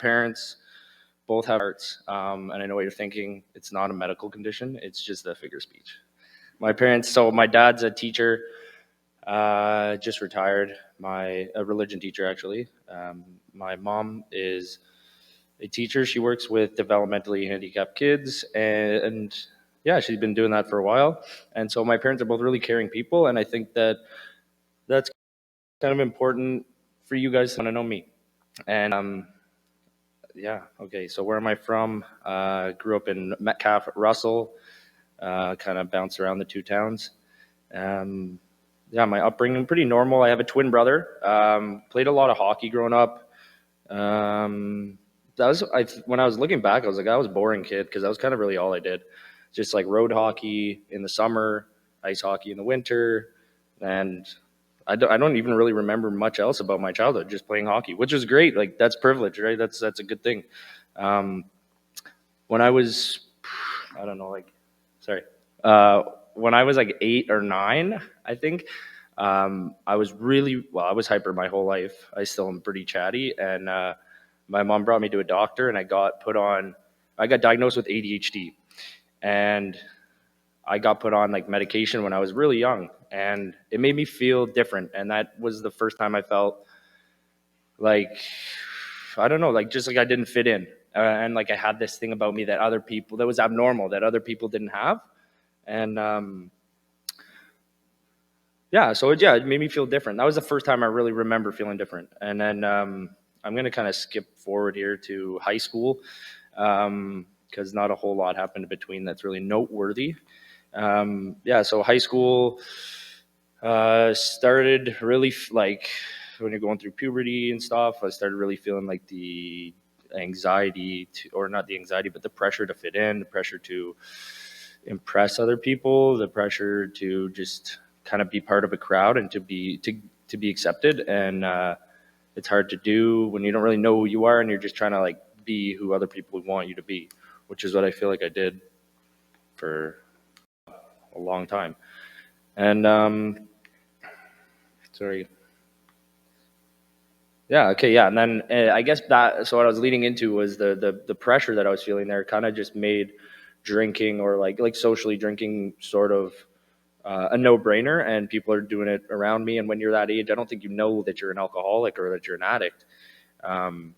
parents both have arts, and I know what you're thinking. It's not a medical condition. It's just a figure of speech. My parents. So my dad's a teacher, just retired. A religion teacher actually. My mom is a teacher. She works with developmentally handicapped kids, and yeah, she's been doing that for a while. And so my parents are both really caring people, and I think that that's kind of important for you guys to want to know me. And yeah, okay. So where am I from? Grew up in Metcalfe, Russell. Kind of bounced around the two towns. Um, yeah, my upbringing pretty normal. I have a twin brother. Played a lot of hockey growing up. Um, when I was looking back, I was like, I was a boring kid because that was kind of really all I did. Just like road hockey in the summer, ice hockey in the winter, and I don't even really remember much else about my childhood. Just playing hockey, which was great. Like that's privilege, right? That's a good thing. Um, when I was, I don't know, like, sorry, uh, when I was like 8 or 9, I think, I was really well. I was hyper my whole life. I still am pretty chatty, and my mom brought me to a doctor, and I got put on. I got diagnosed with ADHD, and I got put on like medication when I was really young, and it made me feel different. And that was the first time I felt like, I don't know, like just like I didn't fit in, and like I had this thing about me that other people that was abnormal that other people didn't have, and yeah, so it made me feel different. That was the first time I really remember feeling different. And then I'm gonna kind of skip forward here to high school because not a whole lot happened between that's really noteworthy. Yeah, so high school started really like when you're going through puberty and stuff. I started really feeling like the anxiety to, or not the anxiety, but the pressure to fit in, the pressure to impress other people, the pressure to just kind of be part of a crowd and to be accepted. And it's hard to do when you don't really know who you are and you're just trying to like be who other people want you to be, which is what I feel like I did for a long time. And sorry. Yeah. Okay. Yeah. And then I guess that. So what I was leading into was the pressure that I was feeling there. Kind of just made drinking or like socially drinking sort of a no-brainer, and people are doing it around me. And when you're that age, I don't think you know that you're an alcoholic or that you're an addict.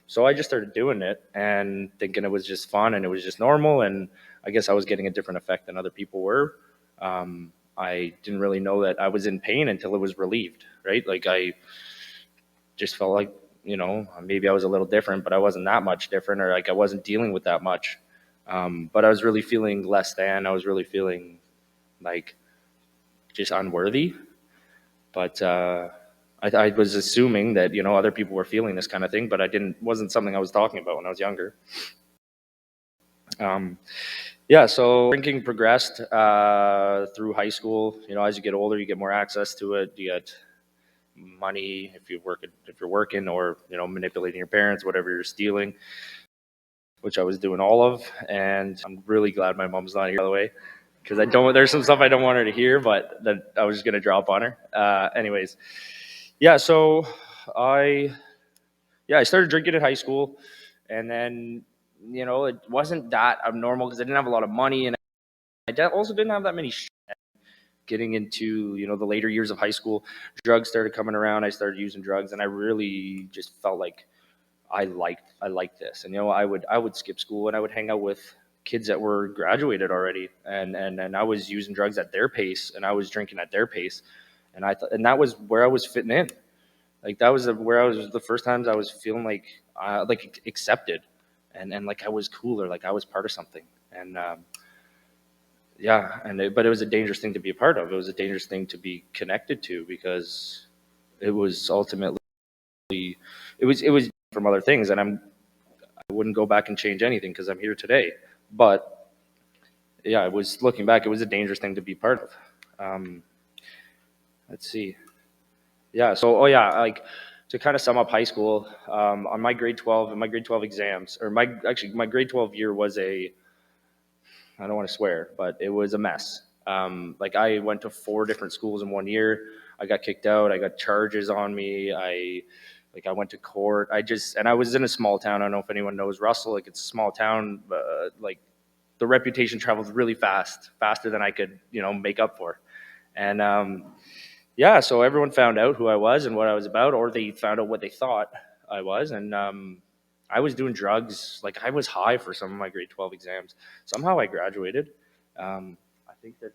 So I just started doing it and thinking it was just fun and it was just normal. And I guess I was getting a different effect than other people were. I didn't really know that I was in pain until it was relieved, right? Like I just felt like, maybe I was a little different, but I wasn't that much different, or like I wasn't dealing with that much. But I was really feeling less than. I was really feeling like just unworthy. But I was assuming that other people were feeling this kind of thing, but I didn't. Wasn't something I was talking about when I was younger. Um, yeah, so drinking progressed through high school. As you get older, you get more access to it. You get money if you're working, or manipulating your parents, whatever you're stealing, which I was doing all of. And I'm really glad my mom's not here, by the way, because I don't. There's some stuff I don't want her to hear, but that I was just gonna drop on her. Anyways, yeah. So I I started drinking in high school, and then it wasn't that abnormal because I didn't have a lot of money, and I also didn't have that many. Getting into the later years of high school, drugs started coming around. I started using drugs, and I really just felt like I liked this. And I would skip school and I would hang out with kids that were graduated already, and I was using drugs at their pace, and I was drinking at their pace, and I thought, and that was where I was fitting in. Like that was where I was the first times I was feeling like accepted, and like I was cooler, like I was part of something. And yeah, but it was a dangerous thing to be a part of. It was a dangerous thing to be connected to, because it was ultimately it was from other things, and I wouldn't go back and change anything because I'm here today. But yeah, it was, looking back, it was a dangerous thing to be part of. Um, let's see. Yeah. So, oh yeah, like to kind of sum up high school, on my grade 12 and my grade 12 exams, or my grade 12 year was I don't want to swear, but it was a mess. Like I went to 4 different schools in one year. I got kicked out. I got charges on me. I Like I went to court. And I was in a small town. I don't know if anyone knows Russell. Like it's a small town. Like the reputation travels really fast, faster than I could, make up for. And yeah, so everyone found out who I was and what I was about, or they found out what they thought I was. And I was doing drugs. Like I was high for some of my grade 12 exams. Somehow I graduated. I think that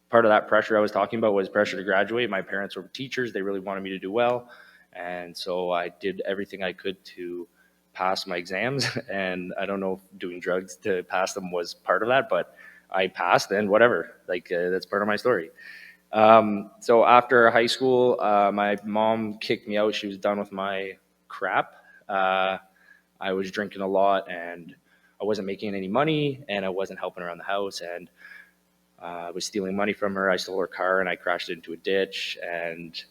part of that pressure I was talking about was pressure to graduate. My parents were teachers. They really wanted me to do well. And so I did everything I could to pass my exams. And I don't know if doing drugs to pass them was part of that, but I passed and whatever. Like that's part of my story. So after high school, my mom kicked me out. She was done with my crap. I was drinking a lot and I wasn't making any money and I wasn't helping around the house. And I was stealing money from her. I stole her car and I crashed into a ditch. And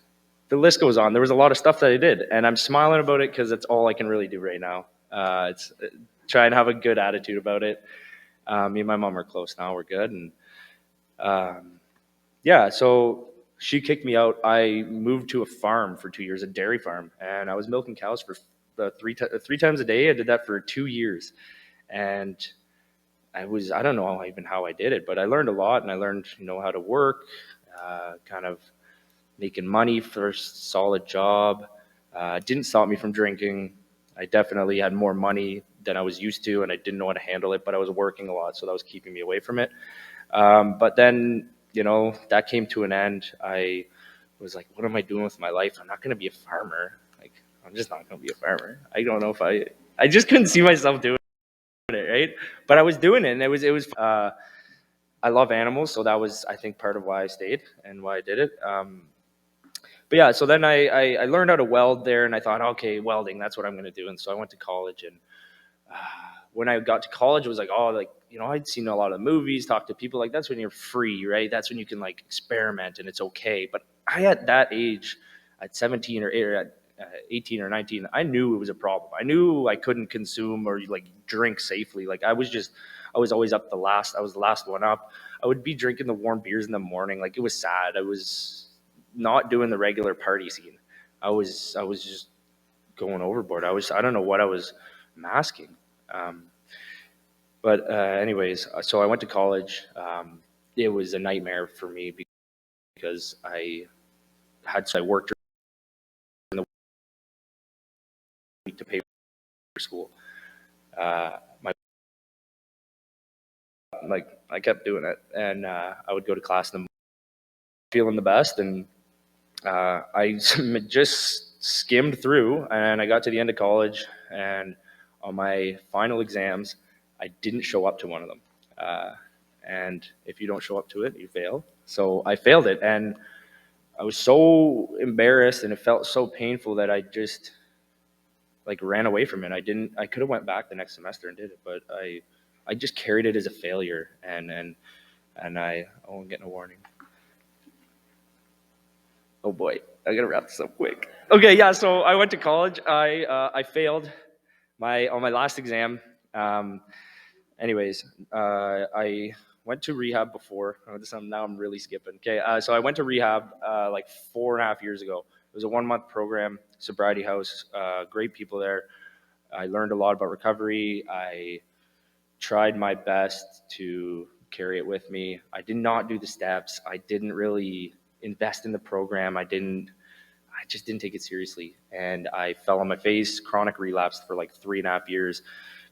the list goes on. There was a lot of stuff that I did. And I'm smiling about it because that's all I can really do right now. It's try and have a good attitude about it. Me and my mom are close now. We're good. And yeah, so she kicked me out. I moved to a farm for 2 years, a dairy farm, and I was milking cows for three times a day. I did that for 2 years, and I don't know even how I did it, but I learned a lot, and I learned how to work, kind of making money for a solid job. Didn't stop me from drinking. I definitely had more money than I was used to, and I didn't know how to handle it, but I was working a lot, so that was keeping me away from it. But then, that came to an end. I was like, what am I doing with my life? I'm not going to be a farmer. Like, I'm just not going to be a farmer. I don't know if I just couldn't see myself doing it, right? But I was doing it, and I love animals, so that was, I think, part of why I stayed and why I did it. But yeah, so then I learned how to weld there, and I thought, okay, welding, that's what I'm going to do. And so I went to college, and uh, when I got to college, it was like, oh, like, I'd seen a lot of movies, talked to people. Like, that's when you're free, right? That's when you can like experiment and it's okay. But I, at that age, at 17 or at 18 or 19, I knew it was a problem. I knew I couldn't consume or like drink safely. Like, I was always up the last. I was the last one up. I would be drinking the warm beers in the morning. Like, it was sad. I was not doing the regular party scene. I was just going overboard. I don't know what I was masking. Um, but anyways, so I went to college. It was a nightmare for me because I worked during the week to pay for school. My like I kept doing it, and I would go to class in the morning, feeling the best, and I just skimmed through, and I got to the end of college, and on my final exams, I didn't show up to one of them. Uh, and if you don't show up to it, you fail. So I failed it, and I was so embarrassed and it felt so painful that I just like ran away from it. I could have went back the next semester and did it, but I just carried it as a failure oh, I'm getting a warning. Oh boy, I gotta wrap this up quick. Okay, yeah, so I went to college. I failed on my last exam. Um, Anyways, I went to rehab before. Now I'm really skipping. Okay, so I went to rehab like 4.5 years ago. It was a 1 month program, sobriety house. Great people there. I learned a lot about recovery. I tried my best to carry it with me. I did not do the steps. I didn't really invest in the program. I just didn't take it seriously. And I fell on my face, chronic relapsed for like 3.5 years,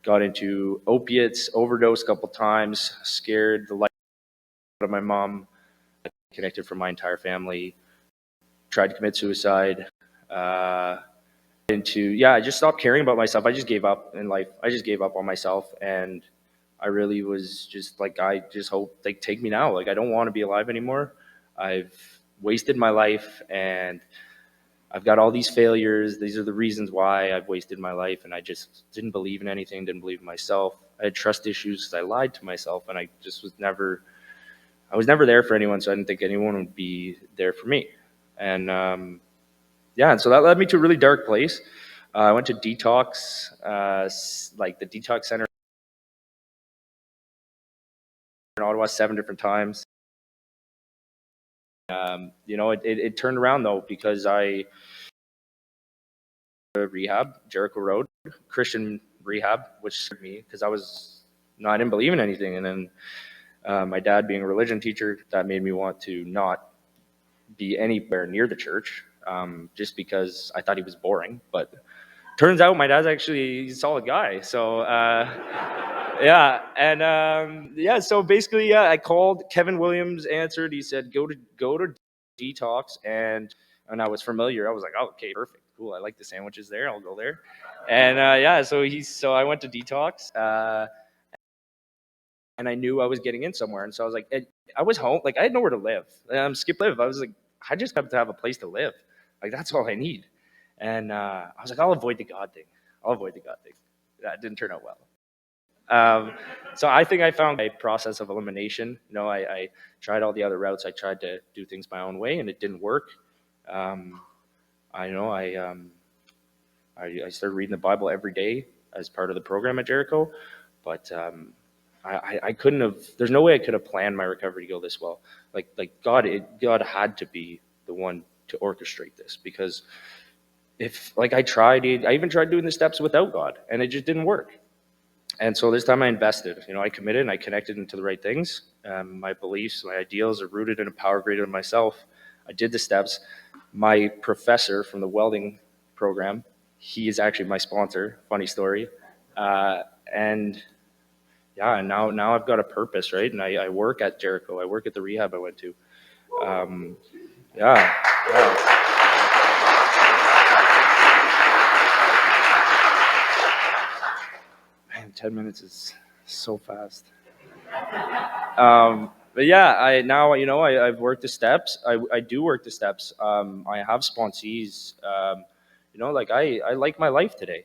got into opiates, overdosed a couple times, scared the life out of my mom, connected from my entire family, tried to commit suicide. I just stopped caring about myself. I just gave up in life. I just gave up on myself. And I really was just like, I just hope they take me now. Like, I don't want to be alive anymore. I've wasted my life and I've got all these failures. These are the reasons why I've wasted my life. And I just didn't believe in anything, didn't believe in myself. I had trust issues because I lied to myself and I was never there for anyone. So I didn't think anyone would be there for me. And yeah, and so that led me to a really dark place. I went to detox, like the detox center in Ottawa 7 different times. It turned around though because rehab, Jericho Road, Christian rehab, which scared me because I didn't believe in anything. And then my dad being a religion teacher, that made me want to not be anywhere near the church, just because I thought he was boring. But turns out my dad's actually a solid guy. So yeah, and yeah, so basically, yeah, I called. Kevin Williams answered. He said, "Go to detox," and I was familiar. I was like, "Oh, okay, perfect, cool. I like the sandwiches there. I'll go there." And yeah, so I went to detox, and I knew I was getting in somewhere, and so I was like, I was home, like I had nowhere to live. Skip live. I was like, I just have to have a place to live. Like that's all I need. And I was like, I'll avoid the God thing. I'll avoid the God thing. That didn't turn out well. Um, so I think I found a process of elimination. I tried all the other routes. I tried to do things my own way, and it didn't work. Um, I know I started reading the Bible every day as part of the program at Jericho, but I couldn't have. There's no way I could have planned my recovery to go this well. God had to be the one to orchestrate this, because if like I even tried doing the steps without God, and it just didn't work. And so this time I invested. I committed and I connected into the right things. My beliefs, my ideals are rooted in a power greater than myself. I did the steps. My professor from the welding program, he is actually my sponsor. Funny story. Uh, and yeah, and now I've got a purpose, right? And I work at Jericho. I work at the rehab I went to. Um, yeah, yeah. Man, 10 minutes is so fast. But yeah, I've worked the steps. I do work the steps. I have sponsees. Like I like my life today.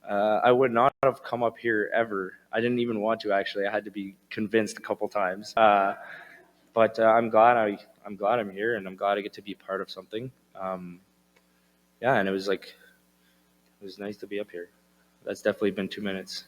I would not have come up here ever. I didn't even want to, actually. I had to be convinced a couple times. But I'm glad I'm here, and I'm glad I get to be part of something. Yeah, and it was nice to be up here. That's definitely been 2 minutes.